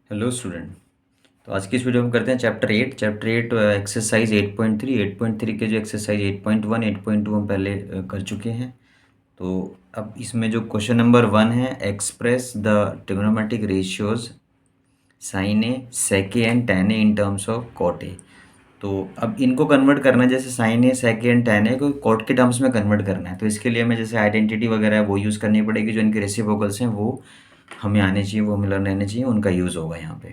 Hello student. तो आज की इस वीडियो में करते हैं चैप्टर 8 एक्सरसाइज 8.3 के जो एक्सरसाइज 8.1 8.2 हम पहले कर चुके हैं। तो अब इसमें जो क्वेश्चन नंबर 1 है, express the trigonometric ratios sine A sec A and tan A in terms of cot A. तो अब इनको कन्वर्ट करना है, जैसे sine A sec A and tan A को कॉट के टर्म्स में कन्वर्ट करना है। तो इसके लिए हमें जैसे आइडेंटिटी वगैरह है वो यूज़ करनी पड़ेगी, जो इनके रेसिप्रोकल्स हैं वो हमें आने चाहिए, वो हमें लर्न रहने चाहिए, उनका यूज़ होगा यहाँ पे।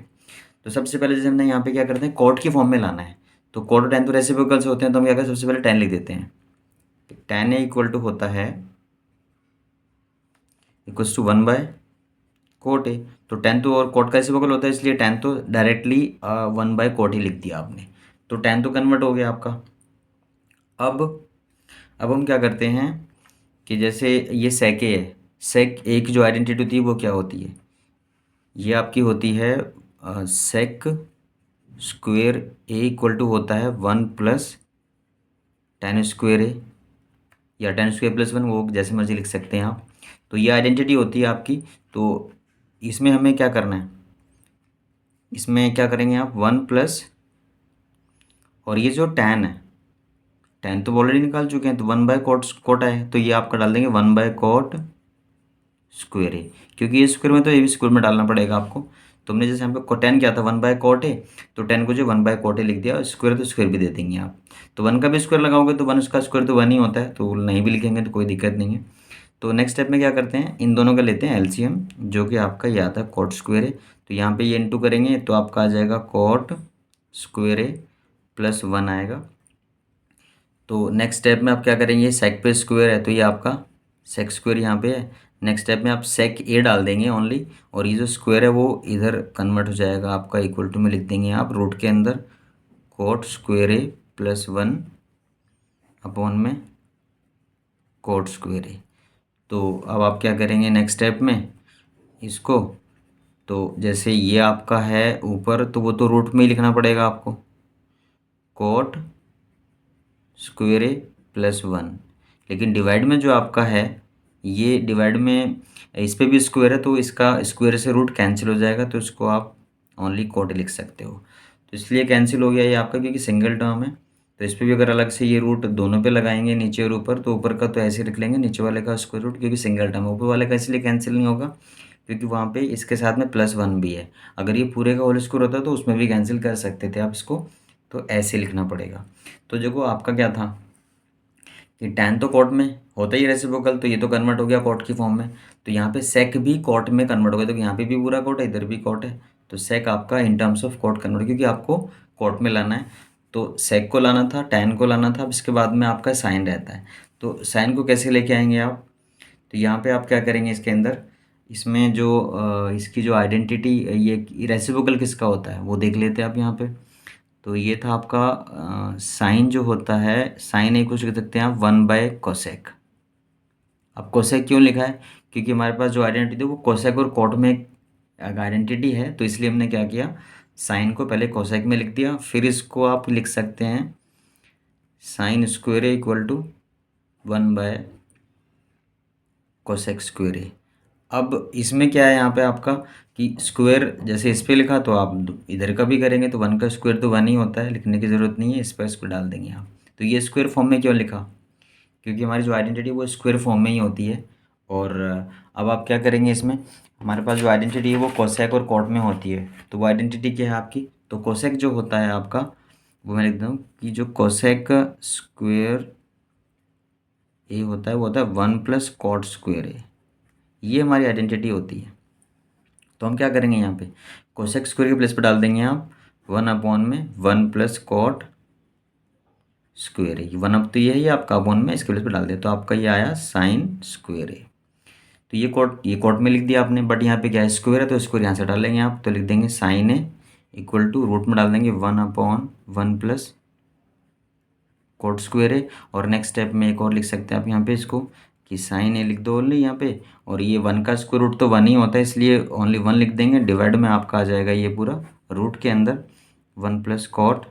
तो सबसे पहले जैसे हमने यहाँ पे क्या करते हैं, कॉट की फॉर्म में लाना है। तो कॉट और tan तो रेसिप्रोकल्स होते हैं, तो हम क्या करें, सबसे पहले tan लिख देते हैं। tan ए इक्वल टू होता है इक्वल्स टू 1/cot ए। तो tan तो और कॉट का रेसिप्रोकल होता है, इसलिए tan तो डायरेक्टली 1/cot ही लिख दिया आपने। तो tan तो कन्वर्ट हो गया आपका। अब अब हम क्या करते हैं कि जैसे ये sec a है, sec a की जो आइडेंटिटी होती है वो क्या होती है, ये आपकी होती है sec square A equal to होता है 1 + tan² ए, या tan² + 1, वो जैसे मर्जी लिख सकते हैं आप। तो ये आइडेंटिटी होती है आपकी। तो इसमें हमें क्या करना है, इसमें क्या करेंगे आप 1+, और ये जो tan है, tan तो ऑलरेडी निकाल चुके हैं, तो 1/cot है, तो ये आपका डाल देंगे 1/cot स्क्वेयर ए, क्योंकि ये स्क्वेयर में तो ये भी स्क्वेयर में डालना पड़ेगा आपको। तो हमने जैसे यहाँ पे tan क्या था 1/cot ए, तो tan को जो 1/cot ए लिख दिया, स्क्वेयर तो स्क्वेयर भी दे देंगे आप। तो 1 का भी स्क्वेयर लगाओगे तो 1 उसका स्क्वेयर तो 1 ही होता है, तो नहीं भी लिखेंगे तो कोई दिक्कत नहीं है। तो नेक्स्ट स्टेप में क्या करते हैं, इन दोनों का लेते हैं एलसीएम, जो कि आपका ये आता है cot स्क्वेयर ए। तो यहाँ पे ये इंटू करेंगे तो आपका आ जाएगा cot स्क्वेयर ए + 1 आएगा। तो नेक्स्ट स्टेप में आप क्या करेंगे, सेक पे स्क्वेयर है तो ये आपका सेक स्क्वेयर यहाँ पे है। नेक्स्ट स्टेप में आप सेक ए डाल देंगे ओनली, और ये जो स्क्वेयर है वो इधर कन्वर्ट हो जाएगा आपका, इक्वल टू में लिख देंगे आप रूट के अंदर cot स्क्वेयर ए + 1 अपॉन में cot स्क्वेयर ए। तो अब आप क्या करेंगे नेक्स्ट स्टेप में इसको, तो जैसे ये आपका है ऊपर, तो वो तो रूट में ही लिखना पड़ेगा आपको, cot स्क्वेयर ए + 1। लेकिन डिवाइड में जो आपका है, ये डिवाइड में इस पे भी स्क्वेयर है, तो इसका स्क्वेयर से रूट कैंसिल हो जाएगा, तो इसको आप ओनली cot लिख सकते हो। तो इसलिए कैंसिल हो गया ये आपका, क्योंकि सिंगल टर्म है। तो इस पे भी अगर अलग से ये रूट दोनों पे लगाएंगे, नीचे और ऊपर, तो ऊपर का तो ऐसे रख लेंगे, नीचे वाले का स्क्वायर रूट, क्योंकि सिंगल टर्म है। ऊपर वाले का इसलिए कैंसिल नहीं होगा क्योंकि वहाँ पे इसके साथ में +1 भी है। अगर ये पूरे का होल स्क्वायर होता तो उसमें भी कैंसिल कर सकते थे आप इसको, तो ऐसे लिखना पड़ेगा। तो देखो आपका क्या था कि tan तो कॉट में होता ही रेसिप्रोकल, तो ये तो कन्वर्ट हो गया कॉट की फॉर्म में। तो यहाँ पे सेक भी कॉट में कन्वर्ट हो गया, तो यहाँ पे भी पूरा कॉट है, इधर भी कॉट है। तो सेक आपका in terms of cot convert, क्योंकि आपको कॉट में लाना है। तो सेक को लाना था, tan को लाना था, अब इसके बाद में आपका साइन रहता है। तो साइन को कैसे लेके आएंगे आप, तो यहाँ पे आप क्या करेंगे, इसके अंदर इसमें जो इसकी जो आइडेंटिटी, ये रेसिप्रोकल किसका होता है वो देख लेते हैं आप यहाँ पे। तो ये था आपका साइन जो होता है, साइन ए कुछ लिख सकते हैं आप 1/cosec। अब कोसेक क्यों लिखा है, क्योंकि हमारे पास जो आइडेंटिटी है वो कोसेक और कॉट में एक आइडेंटिटी है, तो इसलिए हमने क्या किया, साइन को पहले कोसेक में लिख दिया, फिर इसको आप लिख सकते हैं sine square A equal to 1/cosec square A. अब इसमें क्या है यहाँ पे आपका कि स्क्वायर जैसे इस पे लिखा, तो आप इधर का भी करेंगे तो 1 का स्क्वायर तो 1 ही होता है, लिखने की ज़रूरत नहीं है, इस पर इसको डाल देंगे आप। तो ये स्क्वायर फॉर्म में क्यों लिखा, क्योंकि हमारी जो आइडेंटिटी वो स्क्वायर फॉर्म में ही होती है। और अब आप क्या करेंगे, इसमें हमारे पास जो आइडेंटिटी है वो कोसेक और कॉट में होती है। तो वो आइडेंटिटी क्या है आपकी, तो कोसेक जो होता है आपका, वो मैं लिख दूँ कि जो कोसेक स्क्वेयर ए होता है वो होता है 1 + cot स्क्वेयर ए, ये हमारी आइडेंटिटी होती है। तो हम क्या करेंगे यहाँ पे, कोसेक स्क्वेयर के प्लेस पे डाल देंगे आप 1/1 + cot स्क्वेयर ए। 1 अब तो ये है आपका अपॉन में, इसके प्लेस पे डाल दिया, तो आपका ये आया साइन स्क्वेयर ए। तो ये कॉट में लिख दिया आपने, बट यहाँ पे क्या है, स्क्वेयर है, तो स्क्वेयर यहाँ से डालेंगे आप, तो लिख देंगे sine A equal to root में डाल देंगे 1/1 + cot स्क्वेयर ए। और नेक्स्ट स्टेप में एक और लिख सकते हैं आप यहाँ पे इसको कि साइन ए लिख दो ओनली यहाँ पे, और ये 1 का स्क्वायर रूट तो 1 ही होता है, इसलिए ओनली 1 लिख देंगे। डिवाइड में आपका आ जाएगा ये पूरा रूट के अंदर 1 + cot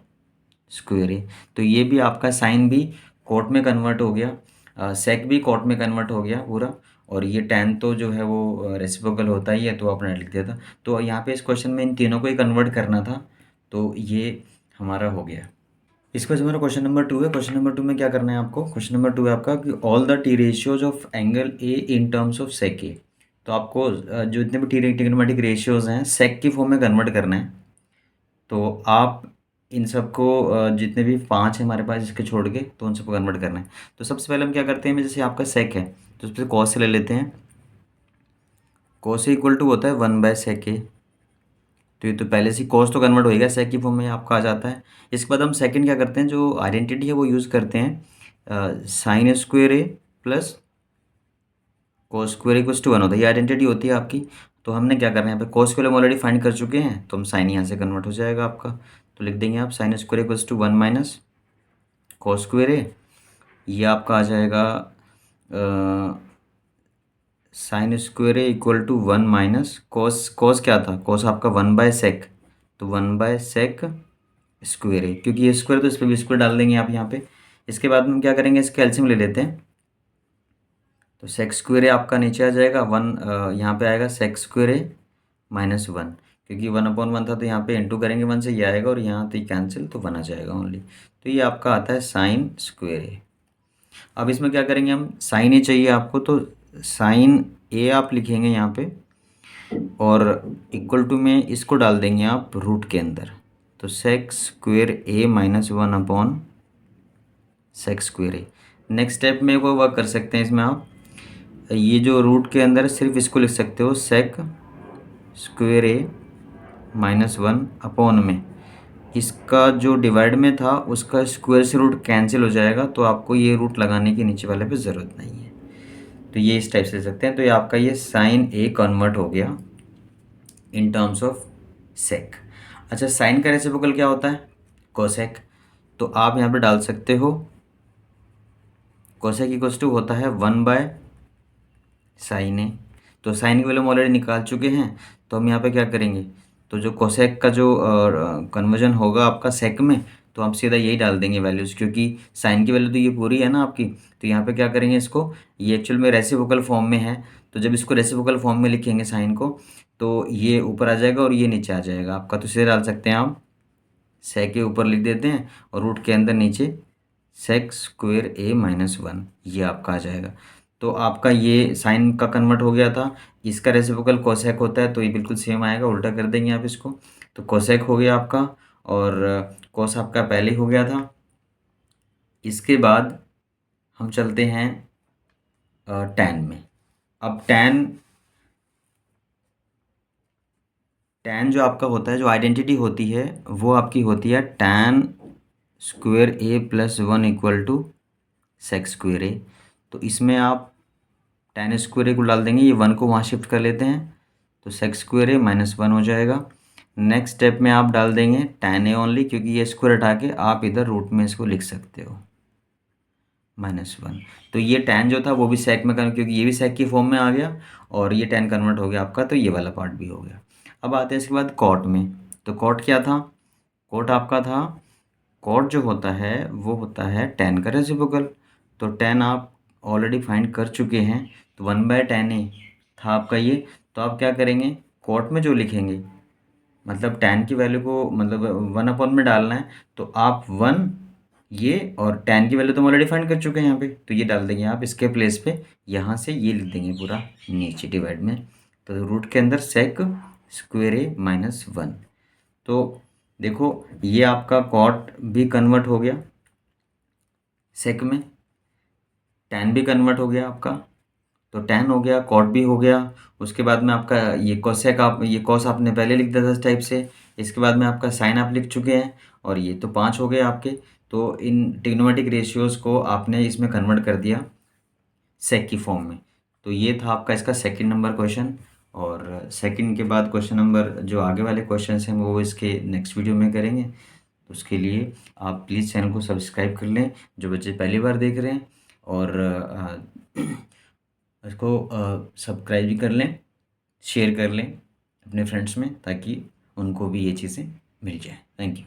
स्क्वेयर ए। तो ये भी आपका साइन भी कॉट में कन्वर्ट हो गया, सेक भी कॉट में कन्वर्ट हो गया पूरा। और ये tan तो जो है वो रेसिप्रोकल होता ही है, तो आपने लिख दिया था। तो यहाँ पे इस क्वेश्चन में इन तीनों को ही कन्वर्ट करना था, तो ये हमारा हो गया। इसके बाद हमारा क्वेश्चन नंबर 2 है। क्वेश्चन नंबर 2 में क्या करना है आपको? क्वेश्चन नंबर 2 है आपका कि all the T ratios of angle A in terms of sec A. तो आपको जो जितने भी ट्रिग्नोमेट्रिक रेशियोज हैं सेक की फॉर्म में कन्वर्ट करना है। तो आप इन सबको जितने भी 5 हैं हमारे पास इसके छोड़ के, तो उन सबको कन्वर्ट करना है। तो सबसे पहले हम क्या करते हैं, जैसे आपका सेक है तो सबसे कॉस से ले लेते हैं। कॉस इक्वल टू होता है 1/sec ए। तो ये तो पहले से कॉस तो कन्वर्ट होएगा, सेक की फॉर्म में आपका आ जाता है। इसके बाद हम सेकंड क्या करते हैं, जो आइडेंटिटी है वो यूज़ करते हैं, sine square A plus cos square equals to 1 होता है, ये आइडेंटिटी होती है आपकी। तो हमने क्या करना है, यहाँ पे कॉस स्क्वेयर हम ऑलरेडी फाइंड कर चुके हैं, तो हम साइन यहाँ से कन्वर्ट हो जाएगा आपका। तो लिख देंगे आप sine square equals to 1 minus cos square A, ये आपका आ जाएगा sine square A equal to 1 minus cos, cos क्या था, कॉस आपका 1/sec, तो 1/sec स्क्वेयर ए, क्योंकि ये स्क्वायर तो इस पर भी स्क्वायर डाल देंगे आप यहाँ पे। इसके बाद में हम क्या करेंगे, इसके एलसीएम ले लेते हैं। तो सेक स्क्वेयर ए आपका नीचे आ जाएगा 1, यहाँ पे आएगा सेक स्क्वेयर ए माइनस 1, क्योंकि 1/1 था तो यहाँ पे इंटू करेंगे 1 से, ये आएगा और यहाँ तो कैंसिल, तो 1 आ जाएगा ओनली। तो ये आपका आता है साइन स्क्वेयर ए। अब इसमें क्या करेंगे हम, साइन ए चाहिए आपको, तो साइन ए आप लिखेंगे यहाँ पे और इक्वल टू में इसको डाल देंगे आप रूट के अंदर। तो सेक स्क्वेयर ए माइनस 1/, सेक स्क्वेयर ए। नेक्स्ट स्टेप में वो वर्क कर सकते हैं इसमें आप, ये जो रूट के अंदर सिर्फ इसको लिख सकते हो सेक स्क्वेयर ए माइनस 1/, में इसका जो डिवाइड में था उसका स्क्वायर से रूट कैंसिल हो जाएगा, तो आपको ये रूट लगाने की नीचे वाले पे ज़रूरत नहीं है। तो ये इस टाइप से सकते हैं। तो ये आपका ये साइन ए कन्वर्ट हो गया इन टर्म्स ऑफ सेक। अच्छा, साइन का रेसिप्रोकल क्या होता है, कोसेक। तो आप यहाँ पे डाल सकते हो कोसेक इक्वल्स टू होता है 1/sin ए। तो साइन की वैल्यू हम ऑलरेडी निकाल चुके हैं, तो हम यहाँ पे क्या करेंगे, तो जो कोसेक का जो कन्वर्जन होगा आपका सेक में, तो हम सीधा यही डाल देंगे वैल्यूज़, क्योंकि साइन की वैल्यू तो ये पूरी है ना आपकी। तो यहाँ पे क्या करेंगे, इसको ये एक्चुअल में रेसिप्रोकल फॉर्म में है, तो जब इसको रेसिप्रोकल फॉर्म में लिखेंगे साइन को, तो ये ऊपर आ जाएगा और ये नीचे आ जाएगा आपका। तो सीधे डाल सकते हैं आप, सेक के ऊपर लिख देते हैं और रूट के अंदर नीचे सेक स्क्वेयर ए माइनस 1, ये आपका आ जाएगा। तो आपका ये साइन का कन्वर्ट हो गया था, इसका रेसिप्रोकल कोसेक होता है, तो ये बिल्कुल सेम आएगा, उल्टा कर देंगे आप इसको। तो कोसेक हो गया आपका और कोस आपका पहले हो गया था। इसके बाद हम चलते हैं टैन में। अब टैन जो आपका होता है, जो आइडेंटिटी होती है वो आपकी होती है tan square A plus 1 equal to sec square A. तो इसमें आप टैन स्क्वेयर ए को डाल देंगे, ये 1 को वहाँ शिफ्ट कर लेते हैं, तो सेक स्क्वेयर ए माइनस 1 हो जाएगा। नेक्स्ट स्टेप में आप डाल देंगे टैन ए ओनली, क्योंकि ये स्क्वायर हटा के आप इधर रूट में इसको लिख सकते हो -1। तो ये टैन जो था वो भी सेक में क्योंकि ये भी सेक की फॉर्म में आ गया और ये टैन कन्वर्ट हो गया आपका, तो ये वाला पार्ट भी हो गया। अब आते हैं इसके बाद कॉट में। तो कॉट क्या था, कॉट आपका था, कॉट जो होता है वो होता है टैन का रेसिप्रोकल। तो टैन आप ऑलरेडी फाइंड कर चुके हैं, तो 1/tan ए था आपका ये। तो आप क्या करेंगे, कॉट में जो लिखेंगे, मतलब टैन की वैल्यू को मतलब 1/, में डालना है, तो आप 1 ये और टैन की वैल्यू तो हम ऑलरेडी फाइंड कर चुके हैं यहाँ पे, तो ये डाल देंगे आप इसके प्लेस पे, यहाँ से ये लिख देंगे पूरा नीचे डिवाइड में। तो रूट के अंदर सेक स्क्वेयर ए माइनस 1। तो देखो ये आपका कॉट भी कन्वर्ट हो गया सेक में, टैन भी कन्वर्ट हो गया आपका, तो टैन हो गया, कॉट भी हो गया। उसके बाद में आपका ये कोसेक, आप ये कॉस आपने पहले लिख दिया था इस टाइप से। इसके बाद में आपका साइन आप लिख चुके हैं और ये तो 5 हो गए आपके। तो इन ट्रिग्नोमेट्रिक रेशियोज़ को आपने इसमें कन्वर्ट कर दिया सेक की फॉर्म में। तो ये था आपका इसका सेकंड नंबर क्वेश्चन। और सेकंड के बाद क्वेश्चन नंबर जो आगे वाले क्वेश्चन हैं वो इसके नेक्स्ट वीडियो में करेंगे। तो उसके लिए आप प्लीज़ चैनल को सब्सक्राइब कर लें जो बच्चे पहली बार देख रहे हैं, और इसको सब्सक्राइब भी कर लें, शेयर कर लें अपने फ्रेंड्स में, ताकि उनको भी ये चीज़ें मिल जाए। Thank you.